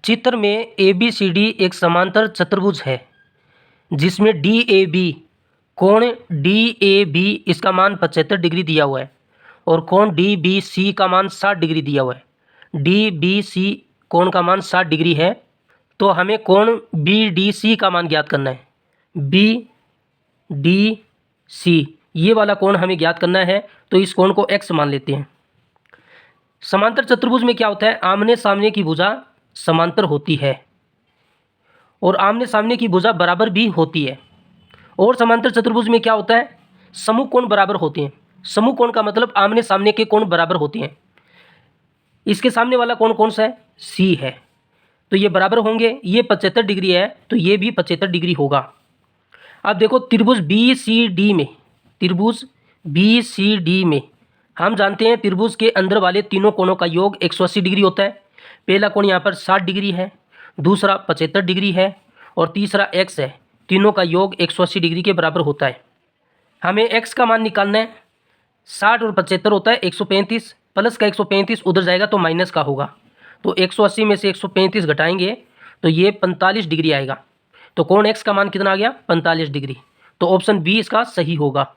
चित्र में A B C D एक समांतर चतुर्भुज है जिसमें डी ए बी कोण डी ए बी इसका मान 75 डिग्री दिया हुआ है और कोण डी बी सी का मान 60 डिग्री दिया हुआ है। डी बी सी कोण का मान 60 डिग्री है तो हमें कोण बी डी सी का मान ज्ञात करना है। बी डी सी ये वाला कोण हमें ज्ञात करना है तो इस कोण को x मान लेते हैं। समांतर चतुर्भुज में क्या होता है, आमने सामने की भुजा समांतर होती है और आमने सामने की भुजा बराबर भी होती है। और समांतर चतुर्भुज में क्या होता है, समूह कोण बराबर होते हैं। समूह कोण का मतलब आमने सामने के कोण बराबर होते हैं। इसके सामने वाला कोण कौन सा है, सी है, तो ये बराबर होंगे। ये 75 डिग्री है तो ये भी 75 डिग्री होगा। अब देखो त्रिभुज बी सी डी में, त्रिभुज बी सी डी में हम जानते हैं त्रिभुज के अंदर वाले तीनों कोणों का योग 180 डिग्री होता है। पहला कोण यहाँ पर 60 डिग्री है, दूसरा 75 डिग्री है और तीसरा x है। तीनों का योग 180 डिग्री के बराबर होता है। हमें x का मान निकालना है। 60 और 75 होता है 135, प्लस का 135 उधर जाएगा तो माइनस का होगा, तो 180 में से 135 घटाएंगे तो ये 45 डिग्री आएगा। तो कोण x का मान कितना आ गया, 45 डिग्री। तो ऑप्शन बी इसका सही होगा।